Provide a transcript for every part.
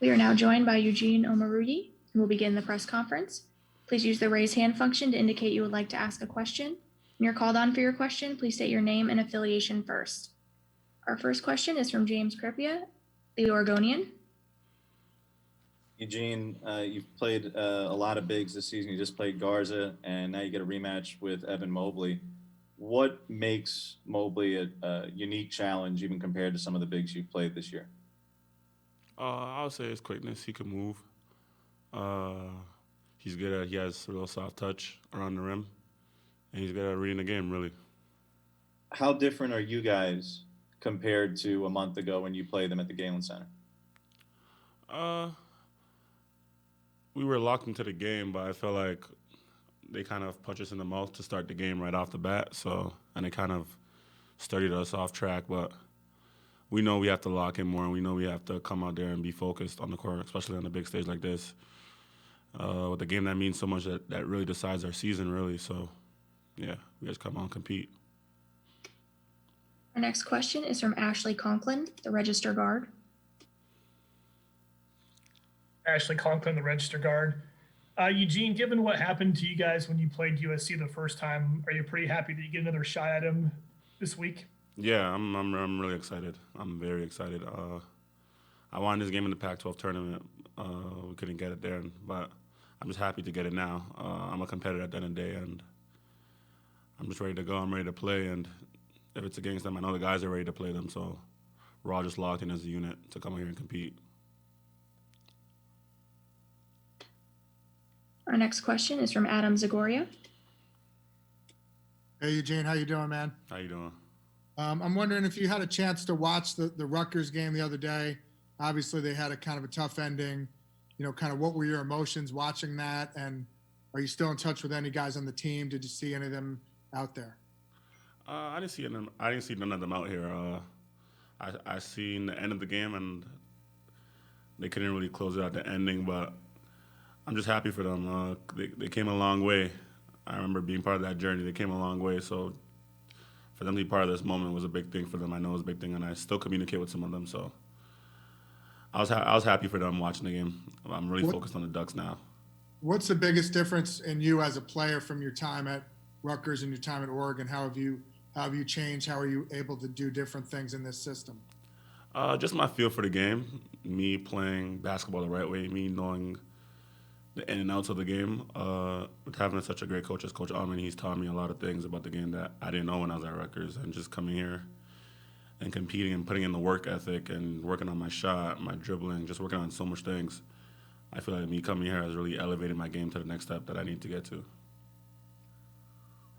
We are now joined by Eugene Omoruyi, who will begin the press conference. Please use the raise hand function to indicate you would like to ask a question. When you're called on for your question, please state your name and affiliation first. Our first question is from James Kripia, the Oregonian. Eugene, you've played a lot of bigs this season. You just played Garza, and now you get a rematch with Evan Mobley. What makes Mobley a unique challenge, even compared to some of the bigs you've played this year? I would say his quickness. He can move. He has a real soft touch around the rim, and he's good at reading the game, really. How different are you guys compared to a month ago when you played them at the Galen Center? We were locked into the game, but I felt like they kind of punched us in the mouth to start the game right off the bat. And it kind of started us off track, but we know we have to lock in more, and we know we have to come out there and be focused on the court, especially on a big stage like this. With a game that means so much that really decides our season, really. So, yeah, we just come out and compete. Our next question is from Ashley Conklin, the Register Guard. Ashley Conklin, the Register Guard. Eugene, given what happened to you guys when you played USC the first time, are you pretty happy that you get another shot at him this week? Yeah, I'm really excited. I'm very excited. I wanted this game in the Pac-12 tournament. We couldn't get it there, but I'm just happy to get it now. I'm a competitor at the end of the day, and I'm just ready to go. I'm ready to play, and if it's against them, I know the guys are ready to play them, so we're all just locked in as a unit to come here and compete. Our next question is from Adam Zagoria. Hey, Eugene, how you doing, man? How you doing? I'm wondering if you had a chance to watch the Rutgers game the other day. Obviously, they had a kind of a tough ending. You know, kind of what were your emotions watching that? And are you still in touch with any guys on the team? Did you see any of them out there? I didn't see none of them out here. I seen the end of the game, and they couldn't really close it out the ending, but I'm just happy for them. They came a long way. I remember being part of that journey. They came a long way, so for them to be part of this moment was a big thing for them. I know it was a big thing, and I still communicate with some of them. So I was happy for them watching the game. I'm really focused on the Ducks now. What's the biggest difference in you as a player from your time at Rutgers and your time at Oregon? How have you changed? How are you able to do different things in this system? Just my feel for the game, me playing basketball the right way, me knowing the in and outs of the game. With having such a great coach as Coach Alman, he's taught me a lot of things about the game that I didn't know when I was at Rutgers. And just coming here and competing and putting in the work ethic and working on my shot, my dribbling, just working on so much things. I feel like me coming here has really elevated my game to the next step that I need to get to.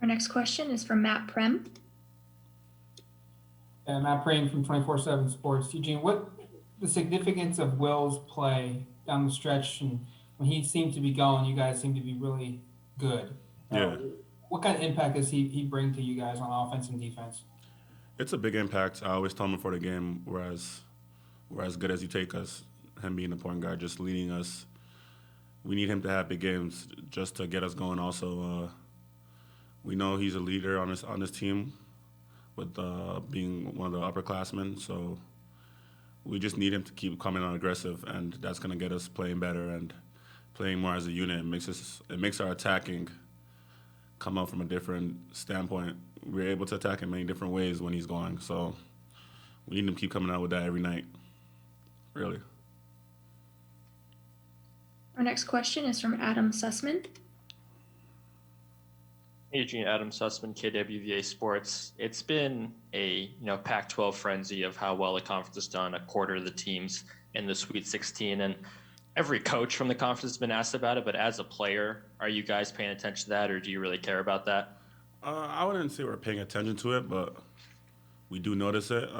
Our next question is from Matt Prem. Matt Prem from 24/7 Sports. Eugene, what the significance of Will's play down the stretch, and when he seemed to be going, you guys seem to be really good. Yeah. What kind of impact does he bring to you guys on offense and defense? It's a big impact. I always tell him before the game, we're as good as you take us. Him being the point guard, just leading us. We need him to have big games just to get us going. Also, we know he's a leader on this team, with being one of the upperclassmen. So we just need him to keep coming on aggressive, and that's going to get us playing better and playing more as a unit. It makes our attacking come out from a different standpoint. We're able to attack in many different ways when he's going. So we need him to keep coming out with that every night, really. Our next question is from Adam Sussman. Eugene, Adam Sussman, KWVA Sports. It's been a Pac-12 frenzy of how well the conference has done. A quarter of the teams in the Sweet 16, and every coach from the conference has been asked about it. But as a player, are you guys paying attention to that, or do you really care about that? I wouldn't say we're paying attention to it, but we do notice it.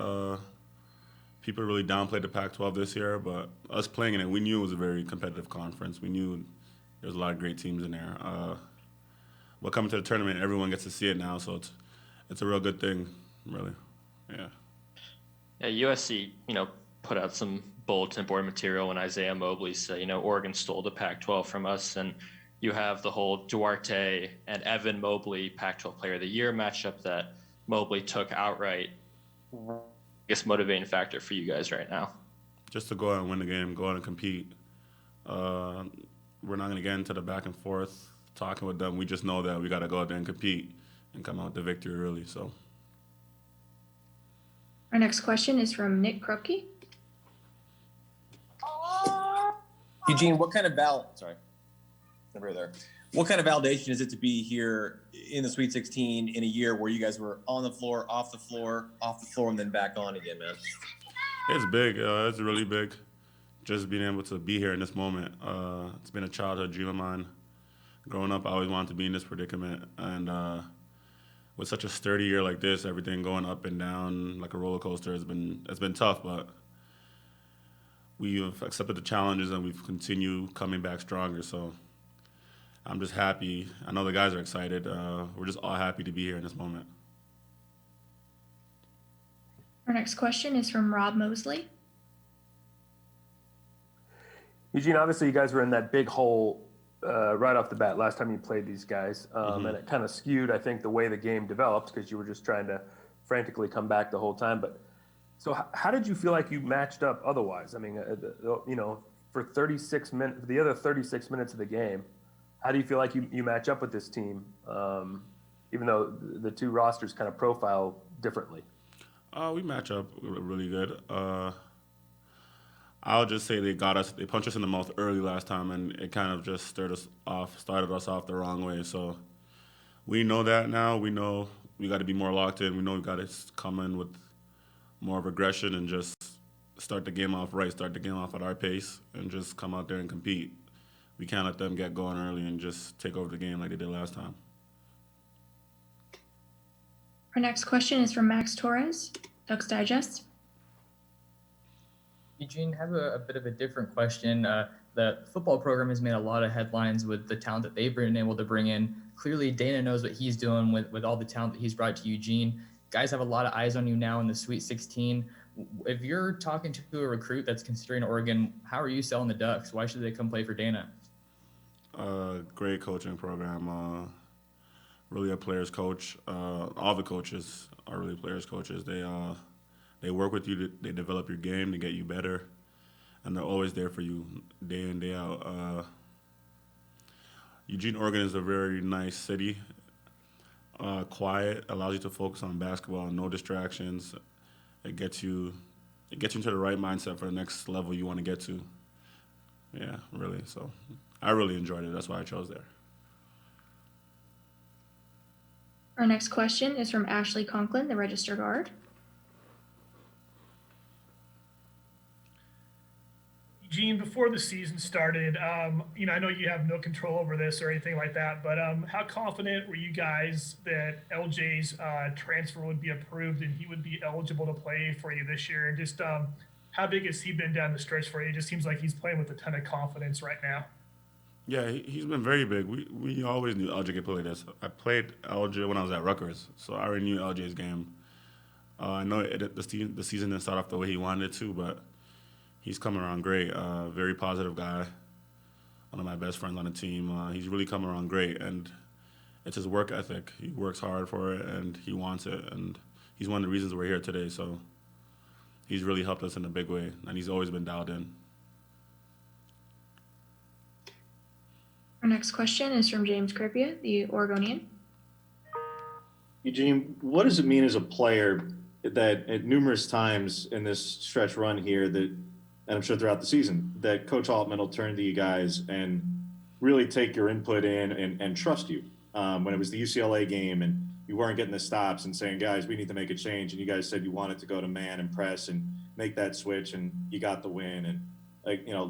People really downplayed the Pac-12 this year, but us playing in it, we knew it was a very competitive conference. We knew there was a lot of great teams in there. But coming to the tournament, everyone gets to see it now, so it's a real good thing, really. Yeah. Yeah, USC, put out some bulletin board material when Isaiah Mobley said, Oregon stole the Pac-12 from us, and you have the whole Duarte and Evan Mobley Pac-12 Player of the Year matchup that Mobley took outright. I guess motivating factor for you guys right now. just to go out and win the game, go out and compete. We're not going to get into the back and forth talking with them. We just know that we got to go out there and compete and come out with the victory early. So. Our next question is from Nick Krupke. Eugene, what kind of What kind of validation is it to be here in the Sweet 16 in a year where you guys were on the floor, off the floor, and then back on again, man? It's big. It's really big. Just being able to be here in this moment. It's been a childhood dream of mine. Growing up, I always wanted to be in this predicament. And with such a sturdy year like this, everything going up and down like a roller coaster it's been tough, but we've accepted the challenges and we've continued coming back stronger. So I'm just happy. I know the guys are excited. We're just all happy to be here in this moment. Our next question is from Rob Mosley. Eugene, obviously you guys were in that big hole right off the bat last time you played these guys. And it kind of skewed, I think, the way the game developed because you were just trying to frantically come back the whole time. But so how did you feel like you matched up otherwise? I mean, for 36 minutes, the other 36 minutes of the game, how do you feel like you match up with this team, even though the two rosters kind of profile differently? We match up really good. I'll just say they punched us in the mouth early last time, and it kind of just started us off the wrong way. So we know that now. We know we got to be more locked in. We know we got to come in with more of aggression and just start the game off right, start the game off at our pace, and just come out there and compete. We can't let them get going early and just take over the game like they did last time. Our next question is from Max Torres, Ducks Digest. Eugene, have a bit of a different question. The football program has made a lot of headlines with the talent that they've been able to bring in. Clearly, Dana knows what he's doing with all the talent that he's brought to Eugene. Guys have a lot of eyes on you now in the Sweet 16. If you're talking to a recruit that's considering Oregon, how are you selling the Ducks? Why should they come play for Dana? Great coaching program. Really a player's coach. All the coaches are really players' coaches. They work with you. They develop your game to get you better, and they're always there for you day in, day out. Eugene, Oregon is a very nice city. Quiet, allows you to focus on basketball, no distractions. It gets you into the right mindset for the next level you want to get to. Yeah, really. So I really enjoyed it. That's why I chose there. Our next question is from Ashley Conklin, the Register Guard. Eugene, before the season started, I know you have no control over this or anything like that, but how confident were you guys that LJ's transfer would be approved and he would be eligible to play for you this year? And just how big has he been down the stretch for you? It just seems like he's playing with a ton of confidence right now. Yeah, he's been very big. We always knew LJ could play this. I played LJ when I was at Rutgers, so I already knew LJ's game. I know the season didn't start off the way he wanted it to, but he's coming around great. Very positive guy. One of my best friends on the team. He's really coming around great, and it's his work ethic. He works hard for it, and he wants it, and he's one of the reasons we're here today. So he's really helped us in a big way, and he's always been dialed in. Our next question is from James Kripia, the Oregonian. Eugene, what does it mean as a player that at numerous times in this stretch run here that, and I'm sure throughout the season, that Coach Altman will turn to you guys and really take your input in and trust you? When it was the UCLA game and you weren't getting the stops and saying, guys, we need to make a change. And you guys said you wanted to go to man and press and make that switch, and you got the win. And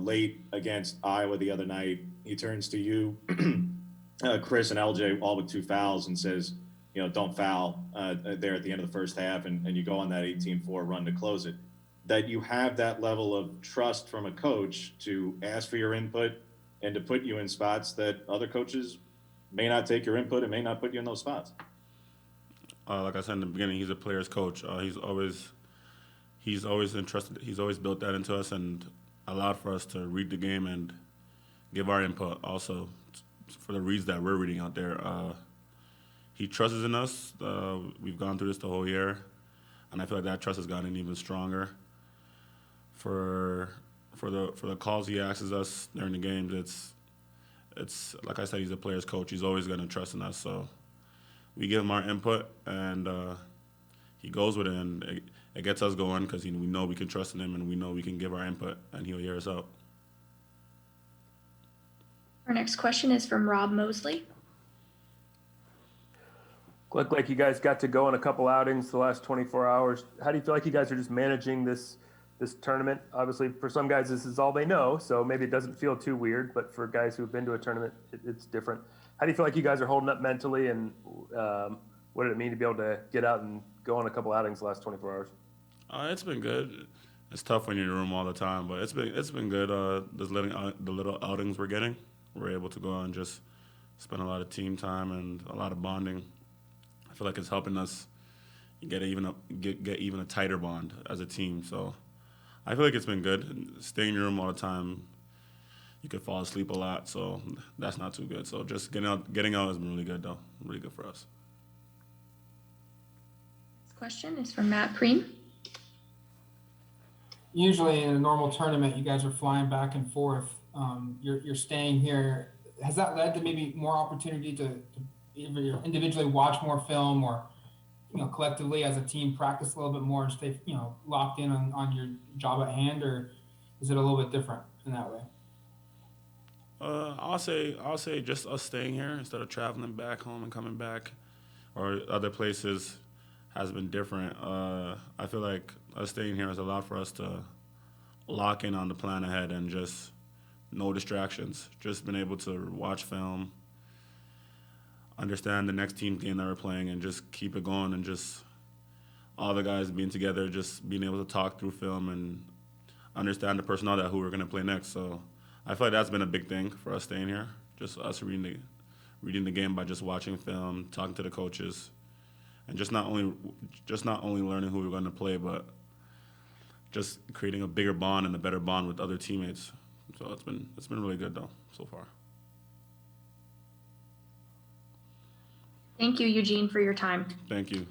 late against Iowa the other night, he turns to you, Chris and LJ, all with 2 fouls, and says, don't foul there at the end of the first half, and you go on that 18-4 run to close it. That you have that level of trust from a coach to ask for your input and to put you in spots that other coaches may not take your input and may not put you in those spots. Like I said in the beginning, he's a player's coach. He's always entrusted. He's always built that into us and allowed for us to read the game and give our input also for the reads that we're reading out there. He trusts in us. We've gone through this the whole year, and I feel like that trust has gotten even stronger. for the calls he asks us during the games, it's like I said, he's a player's coach. He's always going to trust in us. So we give him our input, and he goes with it, and it gets us going because we know we can trust in him, and we know we can give our input, and he'll hear us out. Our next question is from Rob Mosley. Looked like you guys got to go on a couple outings the last 24 hours. How do you feel like you guys are just managing this tournament? Obviously, for some guys, this is all they know, so maybe it doesn't feel too weird. But for guys who've been to a tournament, it's different. How do you feel like you guys are holding up mentally, and what did it mean to be able to get out and go on a couple outings the last 24 hours? It's been good. It's tough when you're in your room all the time, but it's been good. The little outings we're getting, we're able to go out and just spend a lot of team time and a lot of bonding. I feel like it's helping us get even a tighter bond as a team. So I feel like it's been good. Staying in your room all the time, you could fall asleep a lot, so that's not too good. So just getting out has been really good, though. Really good for us. This question is from Matt Preem. Usually in a normal tournament, you guys are flying back and forth. You're staying here. Has that led to maybe more opportunity to either individually watch more film, or collectively as a team practice a little bit more and stay locked in on your job at hand, or is it a little bit different in that way? I'll say just us staying here instead of traveling back home and coming back, or other places, has been different. I feel like us staying here has allowed for us to lock in on the plan ahead and just no distractions. Just been able to watch film, understand the next team game that we're playing, and just keep it going, and just all the guys being together, just being able to talk through film and understand the personnel that who we're going to play next. So I feel like that's been a big thing for us staying here, just us reading the game by just watching film, talking to the coaches, and just not only learning who we're going to play, but just creating a bigger bond and a better bond with other teammates. So it's been really good, though, so far. Thank you, Eugene, for your time. Thank you.